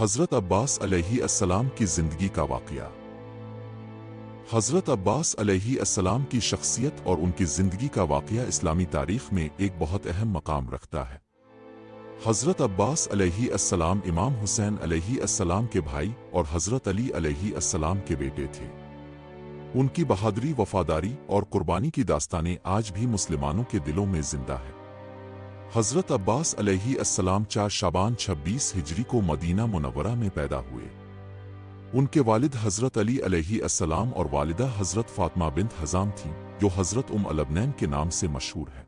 حضرت عباس علیہ السلام کی زندگی کا واقعہ۔ حضرت عباس علیہ السلام کی شخصیت اور ان کی زندگی کا واقعہ اسلامی تاریخ میں ایک بہت اہم مقام رکھتا ہے۔ حضرت عباس علیہ السلام امام حسین علیہ السلام کے بھائی اور حضرت علی علیہ السلام کے بیٹے تھے۔ ان کی بہادری، وفاداری اور قربانی کی داستانیں آج بھی مسلمانوں کے دلوں میں زندہ ہے۔ حضرت عباس علیہ السلام 4 شعبان 26 ہجری کو مدینہ منورہ میں پیدا ہوئے۔ ان کے والد حضرت علی علیہ السلام اور والدہ حضرت فاطمہ بنت حزام تھیں، جو حضرت الابنین کے نام سے مشہور ہے۔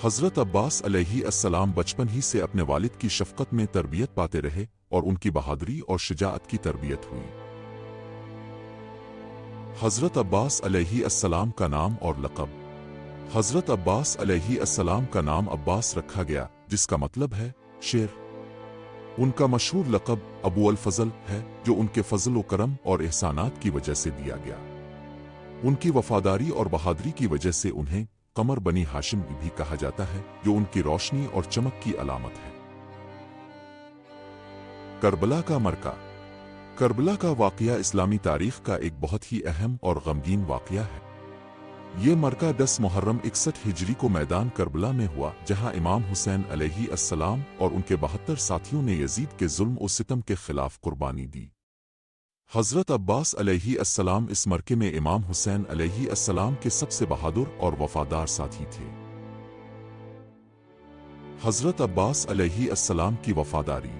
حضرت عباس علیہ السلام بچپن ہی سے اپنے والد کی شفقت میں تربیت پاتے رہے اور ان کی بہادری اور شجاعت کی تربیت ہوئی۔ حضرت عباس علیہ السلام کا نام اور لقب۔ حضرت عباس علیہ السلام کا نام عباس رکھا گیا، جس کا مطلب ہے شیر۔ ان کا مشہور لقب ابو الفضل ہے، جو ان کے فضل و کرم اور احسانات کی وجہ سے دیا گیا۔ ان کی وفاداری اور بہادری کی وجہ سے انہیں قمر بنی ہاشم بھی کہا جاتا ہے، جو ان کی روشنی اور چمک کی علامت ہے۔ کربلا کا مرکہ۔ کربلا کا واقعہ اسلامی تاریخ کا ایک بہت ہی اہم اور غمگین واقعہ ہے۔ یہ مرکہ 10 محرم 61 ہجری کو میدان کربلا میں ہوا، جہاں امام حسین علیہ السلام اور ان کے 72 ساتھیوں نے یزید کے ظلم و ستم کے خلاف قربانی دی۔ حضرت عباس علیہ السلام اس مرکے میں امام حسین علیہ السلام کے سب سے بہادر اور وفادار ساتھی تھے۔ حضرت عباس علیہ السلام کی وفاداری۔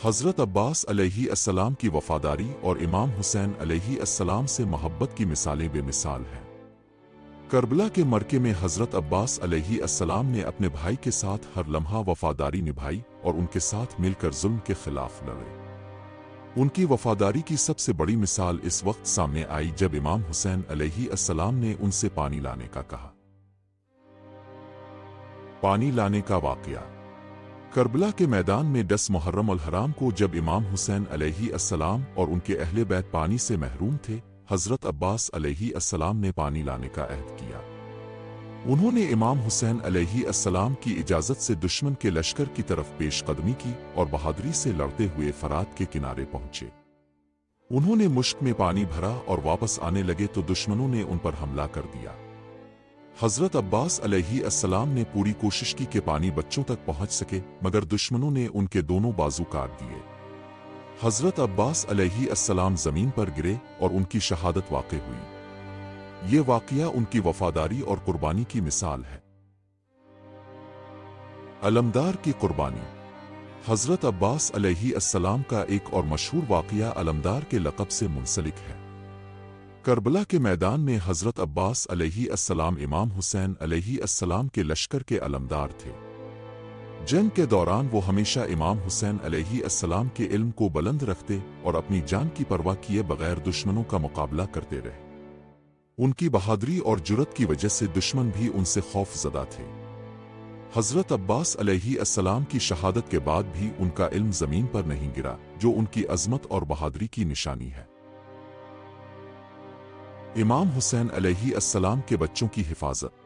حضرت عباس علیہ السلام کی وفاداری اور امام حسین علیہ السلام سے محبت کی مثالیں بے مثال ہیں۔ کربلا کے مرکے میں حضرت عباس علیہ السلام نے اپنے بھائی کے ساتھ ہر لمحہ وفاداری نبھائی اور ان کے ساتھ مل کر ظلم کے خلاف لڑے۔ ان کی وفاداری کی سب سے بڑی مثال اس وقت سامنے آئی جب امام حسین علیہ السلام نے ان سے پانی لانے کا کہا۔ پانی لانے کا واقعہ۔ کربلا کے میدان میں 10 محرم الحرام کو جب امام حسین علیہ السلام اور ان کے اہل بیت پانی سے محروم تھے، حضرت عباس علیہ السلام نے پانی لانے کا عہد کیا۔ انہوں نے امام حسین علیہ السلام کی اجازت سے دشمن کے لشکر کی طرف پیش قدمی کی اور بہادری سے لڑتے ہوئے فرات کے کنارے پہنچے۔ انہوں نے مشک میں پانی بھرا اور واپس آنے لگے تو دشمنوں نے ان پر حملہ کر دیا۔ حضرت عباس علیہ السلام نے پوری کوشش کی کہ پانی بچوں تک پہنچ سکے، مگر دشمنوں نے ان کے دونوں بازو کاٹ دیے۔ حضرت عباس علیہ السلام زمین پر گرے اور ان کی شہادت واقع ہوئی۔ یہ واقعہ ان کی وفاداری اور قربانی کی مثال ہے۔ علمدار کی قربانی۔ حضرت عباس علیہ السلام کا ایک اور مشہور واقعہ علمدار کے لقب سے منسلک ہے۔ کربلا کے میدان میں حضرت عباس علیہ السلام امام حسین علیہ السلام کے لشکر کے علمدار تھے۔ جنگ کے دوران وہ ہمیشہ امام حسین علیہ السلام کے علم کو بلند رکھتے اور اپنی جان کی پرواہ کیے بغیر دشمنوں کا مقابلہ کرتے رہے۔ ان کی بہادری اور جرأت کی وجہ سے دشمن بھی ان سے خوف زدہ تھے۔ حضرت عباس علیہ السلام کی شہادت کے بعد بھی ان کا علم زمین پر نہیں گرا، جو ان کی عظمت اور بہادری کی نشانی ہے۔ امام حسین علیہ السلام کے بچوں کی حفاظت۔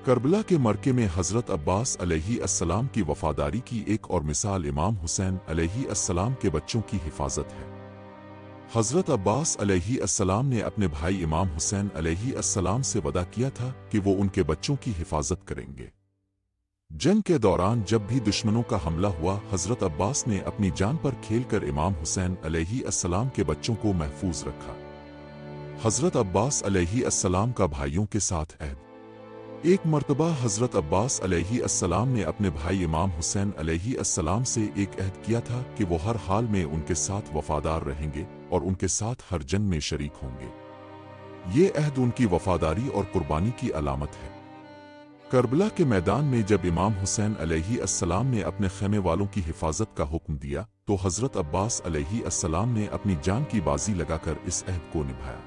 کربلا کے مرکے میں حضرت عباس علیہ السلام کی وفاداری کی ایک اور مثال امام حسین علیہ السلام کے بچوں کی حفاظت ہے۔ حضرت عباس علیہ السلام نے اپنے بھائی امام حسین علیہ السلام سے وعدہ کیا تھا کہ وہ ان کے بچوں کی حفاظت کریں گے۔ جنگ کے دوران جب بھی دشمنوں کا حملہ ہوا، حضرت عباس نے اپنی جان پر کھیل کر امام حسین علیہ السلام کے بچوں کو محفوظ رکھا۔ حضرت عباس علیہ السلام کا بھائیوں کے ساتھ عہد۔ ایک مرتبہ حضرت عباس علیہ السلام نے اپنے بھائی امام حسین علیہ السلام سے ایک عہد کیا تھا کہ وہ ہر حال میں ان کے ساتھ وفادار رہیں گے اور ان کے ساتھ ہر جنگ میں شریک ہوں گے۔ یہ عہد ان کی وفاداری اور قربانی کی علامت ہے۔ کربلا کے میدان میں جب امام حسین علیہ السلام نے اپنے خیمے والوں کی حفاظت کا حکم دیا تو حضرت عباس علیہ السلام نے اپنی جان کی بازی لگا کر اس عہد کو نبھایا۔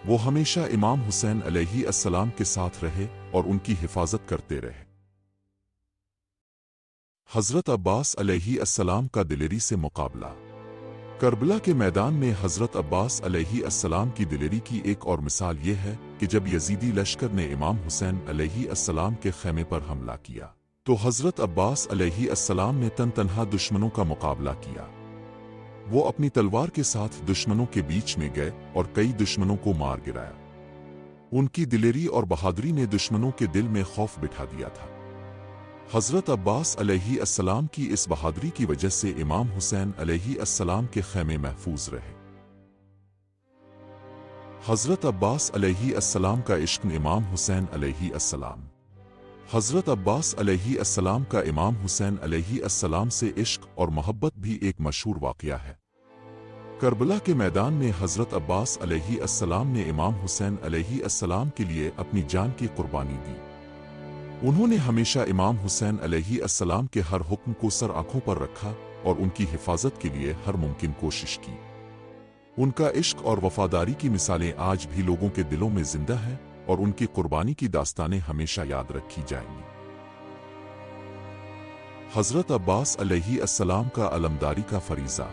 وہ ہمیشہ امام حسین علیہ السلام کے ساتھ رہے اور ان کی حفاظت کرتے رہے۔ حضرت عباس علیہ السلام کا دلیری سے مقابلہ۔ کربلا کے میدان میں حضرت عباس علیہ السلام کی دلیری کی ایک اور مثال یہ ہے کہ جب یزیدی لشکر نے امام حسین علیہ السلام کے خیمے پر حملہ کیا، تو حضرت عباس علیہ السلام نے تنہا دشمنوں کا مقابلہ کیا۔ وہ اپنی تلوار کے ساتھ دشمنوں کے بیچ میں گئے اور کئی دشمنوں کو مار گرایا۔ ان کی دلیری اور بہادری نے دشمنوں کے دل میں خوف بٹھا دیا تھا۔ حضرت عباس علیہ السلام کی اس بہادری کی وجہ سے امام حسین علیہ السلام کے خیمے محفوظ رہے۔ حضرت عباس علیہ السلام کا عشق امام حسین علیہ السلام۔ حضرت عباس علیہ السلام کا امام حسین علیہ السلام سے عشق اور محبت بھی ایک مشہور واقعہ ہے۔ کربلا کے میدان میں حضرت عباس علیہ السلام نے امام حسین علیہ السلام کے لیے اپنی جان کی قربانی دی۔ انہوں نے ہمیشہ امام حسین علیہ السلام کے ہر حکم کو سر آنکھوں پر رکھا اور ان کی حفاظت کے لیے ہر ممکن کوشش کی۔ ان کا عشق اور وفاداری کی مثالیں آج بھی لوگوں کے دلوں میں زندہ ہیں اور ان کی قربانی کی داستانیں ہمیشہ یاد رکھی جائیں گی۔ حضرت عباس علیہ السلام کا علمداری کا فریضہ۔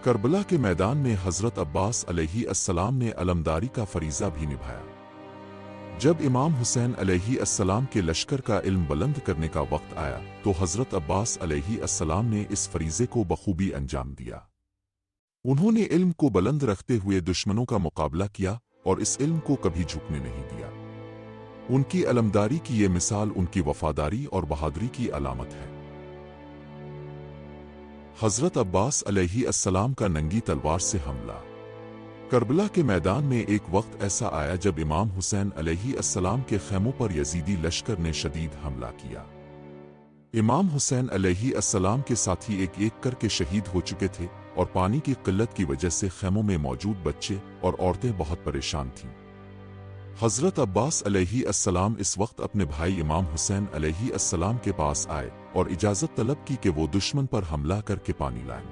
کربلا کے میدان میں حضرت عباس علیہ السلام نے علمداری کا فریضہ بھی نبھایا۔ جب امام حسین علیہ السلام کے لشکر کا علم بلند کرنے کا وقت آیا تو حضرت عباس علیہ السلام نے اس فریضے کو بخوبی انجام دیا۔ انہوں نے علم کو بلند رکھتے ہوئے دشمنوں کا مقابلہ کیا اور اس علم کو کبھی جھکنے نہیں دیا۔ ان کی علمداری کی یہ مثال ان کی وفاداری اور بہادری کی علامت ہے۔ حضرت عباس علیہ السلام کا ننگی تلوار سے حملہ۔ کربلا کے میدان میں ایک وقت ایسا آیا جب امام حسین علیہ السلام کے خیموں پر یزیدی لشکر نے شدید حملہ کیا۔ امام حسین علیہ السلام کے ساتھی ایک ایک کر کے شہید ہو چکے تھے اور پانی کی قلت کی وجہ سے خیموں میں موجود بچے اور عورتیں بہت پریشان تھیں۔ حضرت عباس علیہ السلام اس وقت اپنے بھائی امام حسین علیہ السلام کے پاس آئے اور اجازت طلب کی کہ وہ دشمن پر حملہ کر کے پانی لائیں۔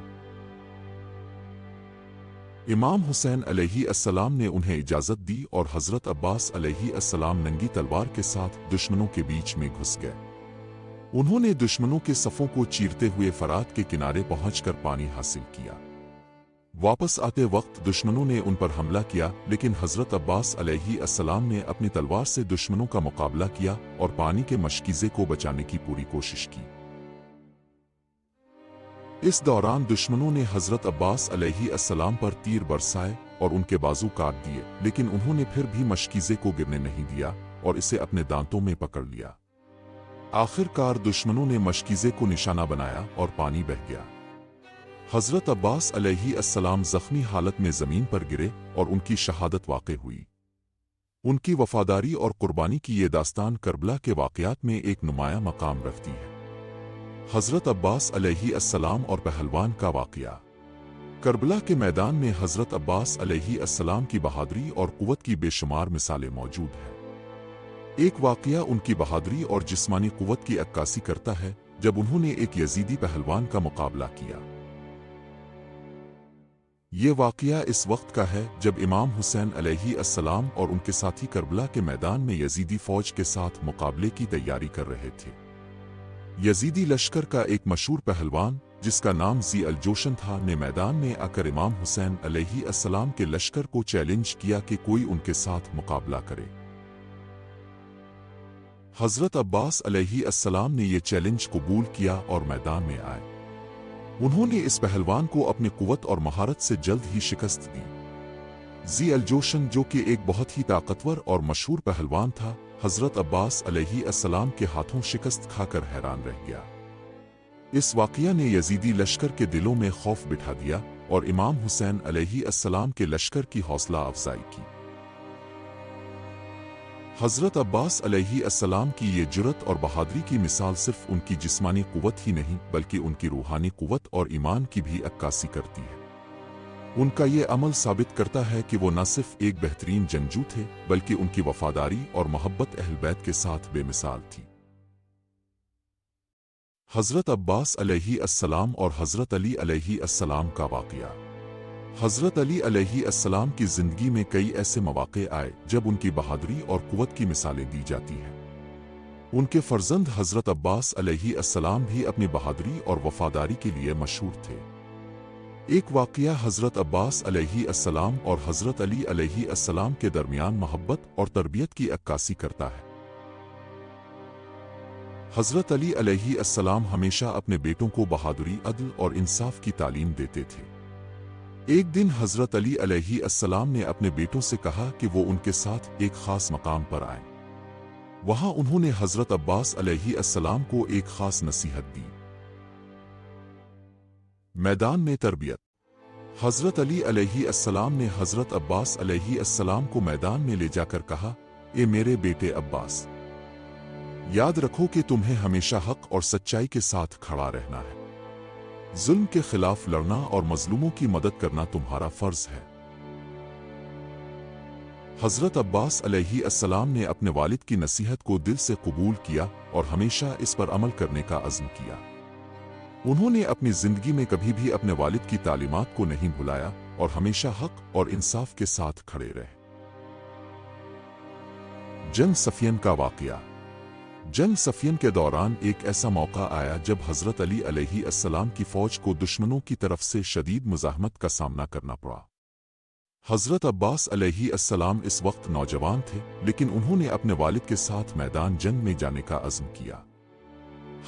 امام حسین علیہ السلام نے انہیں اجازت دی اور حضرت عباس علیہ السلام ننگی تلوار کے ساتھ دشمنوں کے بیچ میں گھس گئے۔ انہوں نے دشمنوں کے صفوں کو چیرتے ہوئے فرات کے کنارے پہنچ کر پانی حاصل کیا۔ واپس آتے وقت دشمنوں نے ان پر حملہ کیا لیکن حضرت عباس علیہ السلام نے اپنی تلوار سے دشمنوں کا مقابلہ کیا اور پانی کے مشکیزے کو بچانے کی پوری کوشش کی۔ اس دوران دشمنوں نے حضرت عباس علیہ السلام پر تیر برسائے اور ان کے بازو کاٹ دیے لیکن انہوں نے پھر بھی مشکیزے کو گرنے نہیں دیا اور اسے اپنے دانتوں میں پکڑ لیا۔ آخر کار دشمنوں نے مشکیزے کو نشانہ بنایا اور پانی بہہ گیا۔ حضرت عباس علیہ السلام زخمی حالت میں زمین پر گرے اور ان کی شہادت واقع ہوئی۔ ان کی وفاداری اور قربانی کی یہ داستان کربلا کے واقعات میں ایک نمایاں مقام رکھتی ہے۔ حضرت عباس علیہ السلام اور پہلوان کا واقعہ۔ کربلا کے میدان میں حضرت عباس علیہ السلام کی بہادری اور قوت کی بے شمار مثالیں موجود ہیں۔ ایک واقعہ ان کی بہادری اور جسمانی قوت کی عکاسی کرتا ہے جب انہوں نے ایک یزیدی پہلوان کا مقابلہ کیا۔ یہ واقعہ اس وقت کا ہے جب امام حسین علیہ السلام اور ان کے ساتھی کربلا کے میدان میں یزیدی فوج کے ساتھ مقابلے کی تیاری کر رہے تھے۔ یزیدی لشکر کا ایک مشہور پہلوان جس کا نام ذی الجوشن تھا نے میدان میں آ کر امام حسین علیہ السلام کے لشکر کو چیلنج کیا کہ کوئی ان کے ساتھ مقابلہ کرے۔ حضرت عباس علیہ السلام نے یہ چیلنج قبول کیا اور میدان میں آئے۔ انہوں نے اس پہلوان کو اپنی قوت اور مہارت سے جلد ہی شکست دی۔ ذی الجوشن جو کہ ایک بہت ہی طاقتور اور مشہور پہلوان تھا حضرت عباس علیہ السلام کے ہاتھوں شکست کھا کر حیران رہ گیا۔ اس واقعہ نے یزیدی لشکر کے دلوں میں خوف بٹھا دیا اور امام حسین علیہ السلام کے لشکر کی حوصلہ افزائی کی۔ حضرت عباس علیہ السلام کی یہ جرأت اور بہادری کی مثال صرف ان کی جسمانی قوت ہی نہیں بلکہ ان کی روحانی قوت اور ایمان کی بھی عکاسی کرتی ہے۔ ان کا یہ عمل ثابت کرتا ہے کہ وہ نہ صرف ایک بہترین جنگجو تھے بلکہ ان کی وفاداری اور محبت اہل بیت کے ساتھ بے مثال تھی۔ حضرت عباس علیہ السلام اور حضرت علی علیہ السلام کا واقعہ۔ حضرت علی علیہ السلام کی زندگی میں کئی ایسے مواقع آئے جب ان کی بہادری اور قوت کی مثالیں دی جاتی ہیں۔ ان کے فرزند حضرت عباس علیہ السلام بھی اپنی بہادری اور وفاداری کے لیے مشہور تھے۔ ایک واقعہ حضرت عباس علیہ السلام اور حضرت علی علیہ السلام کے درمیان محبت اور تربیت کی عکاسی کرتا ہے۔ حضرت علی علیہ السلام ہمیشہ اپنے بیٹوں کو بہادری، عدل اور انصاف کی تعلیم دیتے تھے۔ ایک دن حضرت علی علیہ السلام نے اپنے بیٹوں سے کہا کہ وہ ان کے ساتھ ایک خاص مقام پر آئیں۔ وہاں انہوں نے حضرت عباس علیہ السلام کو ایک خاص نصیحت دی۔ میدان میں تربیت۔ حضرت علی علیہ السلام نے حضرت عباس علیہ السلام کو میدان میں لے جا کر کہا، اے میرے بیٹے عباس، یاد رکھو کہ تمہیں ہمیشہ حق اور سچائی کے ساتھ کھڑا رہنا ہے۔ ظلم کے خلاف لڑنا اور مظلوموں کی مدد کرنا تمہارا فرض ہے۔ حضرت عباس علیہ السلام نے اپنے والد کی نصیحت کو دل سے قبول کیا اور ہمیشہ اس پر عمل کرنے کا عزم کیا۔ انہوں نے اپنی زندگی میں کبھی بھی اپنے والد کی تعلیمات کو نہیں بھلایا اور ہمیشہ حق اور انصاف کے ساتھ کھڑے رہے۔ جنگ صفین کا واقعہ۔ جنگ صفین کے دوران ایک ایسا موقع آیا جب حضرت علی علیہ السلام کی فوج کو دشمنوں کی طرف سے شدید مزاحمت کا سامنا کرنا پڑا۔ حضرت عباس علیہ السلام اس وقت نوجوان تھے، لیکن انہوں نے اپنے والد کے ساتھ میدان جنگ میں جانے کا عزم کیا۔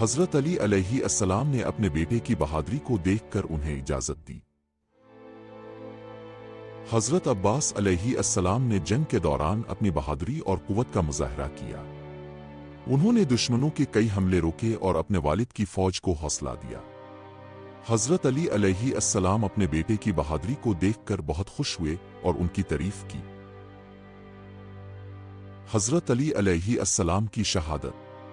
حضرت علی علیہ السلام نے اپنے بیٹے کی بہادری کو دیکھ کر انہیں اجازت دی۔ حضرت عباس علیہ السلام نے جنگ کے دوران اپنی بہادری اور قوت کا مظاہرہ کیا۔ انہوں نے دشمنوں کے کئی حملے روکے اور اپنے والد کی فوج کو حوصلہ دیا۔ حضرت علی علیہ السلام اپنے بیٹے کی بہادری کو دیکھ کر بہت خوش ہوئے اور ان کی تعریف کی۔ حضرت علی علیہ السلام کی شہادت۔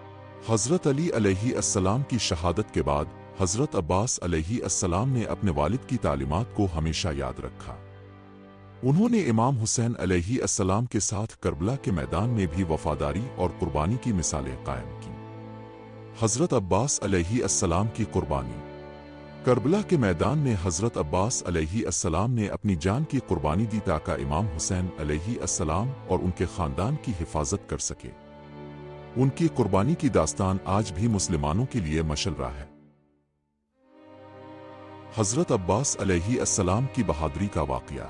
حضرت علی علیہ السلام کی شہادت کے بعد حضرت عباس علیہ السلام نے اپنے والد کی تعلیمات کو ہمیشہ یاد رکھا۔ انہوں نے امام حسین علیہ السلام کے ساتھ کربلا کے میدان میں بھی وفاداری اور قربانی کی مثالیں قائم کی۔ حضرت عباس علیہ السلام کی قربانی۔ کربلا کے میدان میں حضرت عباس علیہ السلام نے اپنی جان کی قربانی دی تاکہ امام حسین علیہ السلام اور ان کے خاندان کی حفاظت کر سکے۔ ان کی قربانی کی داستان آج بھی مسلمانوں کے لیے مشعل راہ ہے۔ حضرت عباس علیہ السلام کی بہادری کا واقعہ۔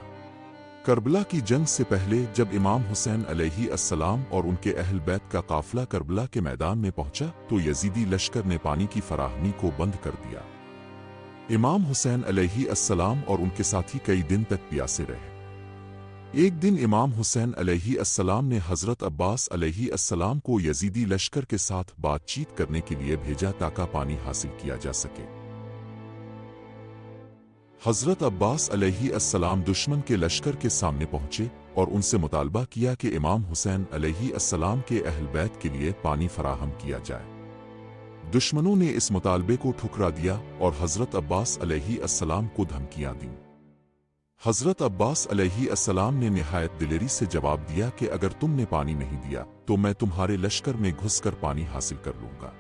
کربلا کی جنگ سے پہلے جب امام حسین علیہ السلام اور ان کے اہل بیت کا قافلہ کربلا کے میدان میں پہنچا تو یزیدی لشکر نے پانی کی فراہمی کو بند کر دیا۔ امام حسین علیہ السلام اور ان کے ساتھی کئی دن تک پیاسے رہے۔ ایک دن امام حسین علیہ السلام نے حضرت عباس علیہ السلام کو یزیدی لشکر کے ساتھ بات چیت کرنے کے لیے بھیجا تاکہ پانی حاصل کیا جا سکے۔ حضرت عباس علیہ السلام دشمن کے لشکر کے سامنے پہنچے اور ان سے مطالبہ کیا کہ امام حسین علیہ السلام کے اہل بیت کے لیے پانی فراہم کیا جائے۔ دشمنوں نے اس مطالبے کو ٹھکرا دیا اور حضرت عباس علیہ السلام کو دھمکیاں دیں۔ حضرت عباس علیہ السلام نے نہایت دلیری سے جواب دیا کہ اگر تم نے پانی نہیں دیا تو میں تمہارے لشکر میں گھس کر پانی حاصل کر لوں گا۔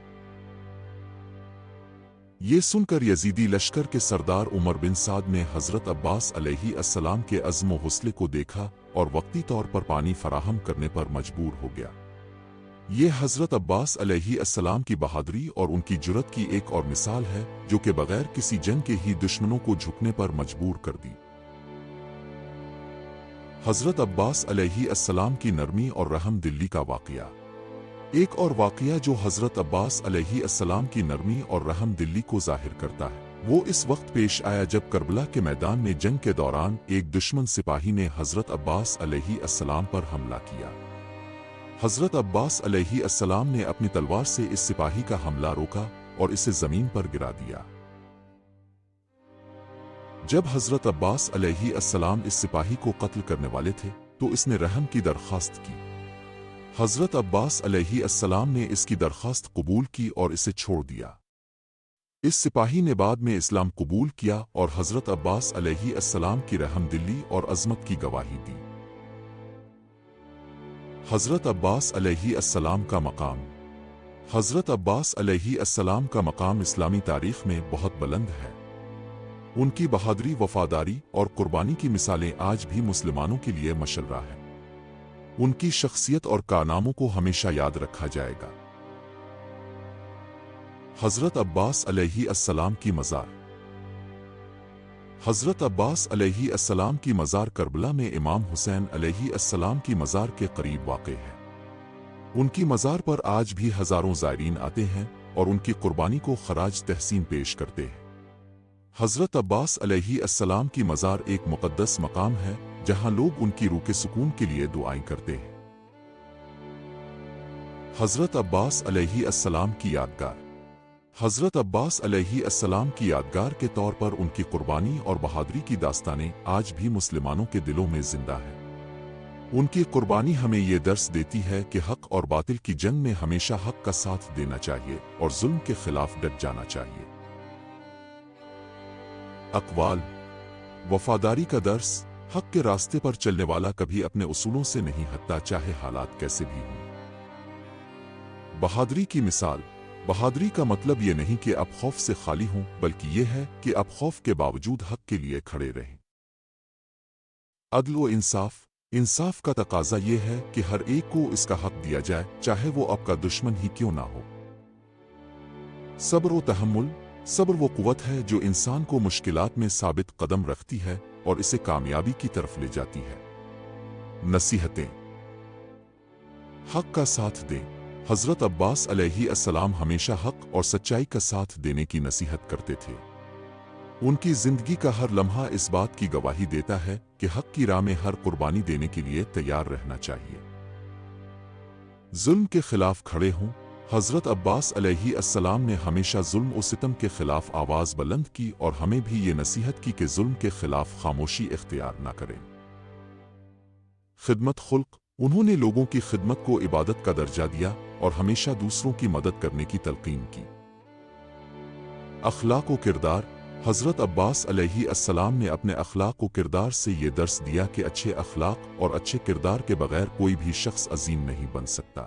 یہ سن کر یزیدی لشکر کے سردار عمر بن سعد نے حضرت عباس علیہ السلام کے عزم و حوصلے کو دیکھا اور وقتی طور پر پانی فراہم کرنے پر مجبور ہو گیا۔ یہ حضرت عباس علیہ السلام کی بہادری اور ان کی جرأت کی ایک اور مثال ہے جو کہ بغیر کسی جنگ کے ہی دشمنوں کو جھکنے پر مجبور کر دی۔ حضرت عباس علیہ السلام کی نرمی اور رحم دلی کا واقعہ۔ ایک اور واقعہ جو حضرت عباس علیہ السلام کی نرمی اور رحم دلی کو ظاہر کرتا ہے وہ اس وقت پیش آیا جب کربلا کے میدان میں جنگ کے دوران ایک دشمن سپاہی نے حضرت عباس علیہ السلام پر حملہ کیا۔ حضرت عباس علیہ السلام نے اپنی تلوار سے اس سپاہی کا حملہ روکا اور اسے زمین پر گرا دیا۔ جب حضرت عباس علیہ السلام اس سپاہی کو قتل کرنے والے تھے تو اس نے رحم کی درخواست کی۔ حضرت عباس علیہ السلام نے اس کی درخواست قبول کی اور اسے چھوڑ دیا۔ اس سپاہی نے بعد میں اسلام قبول کیا اور حضرت عباس علیہ السلام کی رحم دلی اور عظمت کی گواہی دی۔ حضرت عباس علیہ السلام کا مقام۔ حضرت عباس علیہ السلام کا مقام اسلامی تاریخ میں بہت بلند ہے۔ ان کی بہادری، وفاداری اور قربانی کی مثالیں آج بھی مسلمانوں کے لیے مشعل راہ ہیں۔ ان کی شخصیت اور کارناموں کو ہمیشہ یاد رکھا جائے گا۔ حضرت عباس علیہ السلام کی مزار۔ حضرت عباس علیہ السلام کی مزار کربلا میں امام حسین علیہ السلام کی مزار کے قریب واقع ہے۔ ان کی مزار پر آج بھی ہزاروں زائرین آتے ہیں اور ان کی قربانی کو خراج تحسین پیش کرتے ہیں۔ حضرت عباس علیہ السلام کی مزار ایک مقدس مقام ہے جہاں لوگ ان کی روح کے سکون کے لیے دعائیں کرتے ہیں۔ حضرت عباس علیہ السلام کی یادگار۔ حضرت عباس علیہ السلام کی یادگار کے طور پر ان کی قربانی اور بہادری کی داستانیں آج بھی مسلمانوں کے دلوں میں زندہ ہیں۔ ان کی قربانی ہمیں یہ درس دیتی ہے کہ حق اور باطل کی جنگ میں ہمیشہ حق کا ساتھ دینا چاہیے اور ظلم کے خلاف ڈٹ جانا چاہیے۔ اقوال۔ وفاداری کا درس۔ حق کے راستے پر چلنے والا کبھی اپنے اصولوں سے نہیں ہٹتا، چاہے حالات کیسے بھی ہوں۔ بہادری کی مثال۔ بہادری کا مطلب یہ نہیں کہ آپ خوف سے خالی ہوں، بلکہ یہ ہے کہ آپ خوف کے باوجود حق کے لیے کھڑے رہیں۔ عدل و انصاف۔ انصاف کا تقاضا یہ ہے کہ ہر ایک کو اس کا حق دیا جائے، چاہے وہ آپ کا دشمن ہی کیوں نہ ہو۔ صبر و تحمل۔ صبر وہ قوت ہے جو انسان کو مشکلات میں ثابت قدم رکھتی ہے اور اسے کامیابی کی طرف لے جاتی ہے۔ نصیحتیں۔ حق کا ساتھ دیں۔ حضرت عباس علیہ السلام ہمیشہ حق اور سچائی کا ساتھ دینے کی نصیحت کرتے تھے۔ ان کی زندگی کا ہر لمحہ اس بات کی گواہی دیتا ہے کہ حق کی راہ میں ہر قربانی دینے کے لیے تیار رہنا چاہیے۔ ظلم کے خلاف کھڑے ہوں۔ حضرت عباس علیہ السلام نے ہمیشہ ظلم و ستم کے خلاف آواز بلند کی اور ہمیں بھی یہ نصیحت کی کہ ظلم کے خلاف خاموشی اختیار نہ کریں۔ خدمت خلق۔ انہوں نے لوگوں کی خدمت کو عبادت کا درجہ دیا اور ہمیشہ دوسروں کی مدد کرنے کی تلقین کی۔ اخلاق و کردار۔ حضرت عباس علیہ السلام نے اپنے اخلاق و کردار سے یہ درس دیا کہ اچھے اخلاق اور اچھے کردار کے بغیر کوئی بھی شخص عظیم نہیں بن سکتا۔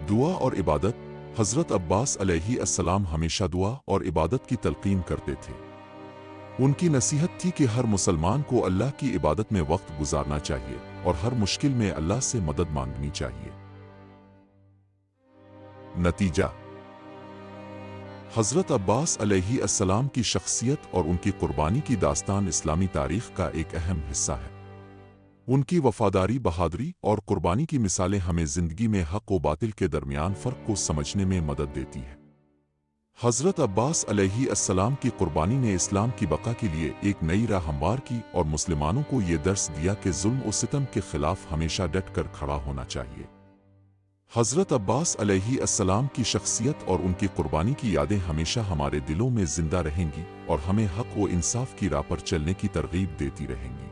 دعا اور عبادت۔ حضرت عباس علیہ السلام ہمیشہ دعا اور عبادت کی تلقین کرتے تھے۔ ان کی نصیحت تھی کہ ہر مسلمان کو اللہ کی عبادت میں وقت گزارنا چاہیے اور ہر مشکل میں اللہ سے مدد مانگنی چاہیے۔ نتیجہ۔ حضرت عباس علیہ السلام کی شخصیت اور ان کی قربانی کی داستان اسلامی تاریخ کا ایک اہم حصہ ہے۔ ان کی وفاداری، بہادری اور قربانی کی مثالیں ہمیں زندگی میں حق و باطل کے درمیان فرق کو سمجھنے میں مدد دیتی ہیں۔ حضرت عباس علیہ السلام کی قربانی نے اسلام کی بقا کے لیے ایک نئی راہ ہموار کی اور مسلمانوں کو یہ درس دیا کہ ظلم و ستم کے خلاف ہمیشہ ڈٹ کر کھڑا ہونا چاہیے۔ حضرت عباس علیہ السلام کی شخصیت اور ان کی قربانی کی یادیں ہمیشہ ہمارے دلوں میں زندہ رہیں گی اور ہمیں حق و انصاف کی راہ پر چلنے کی ترغیب دیتی رہیں گی۔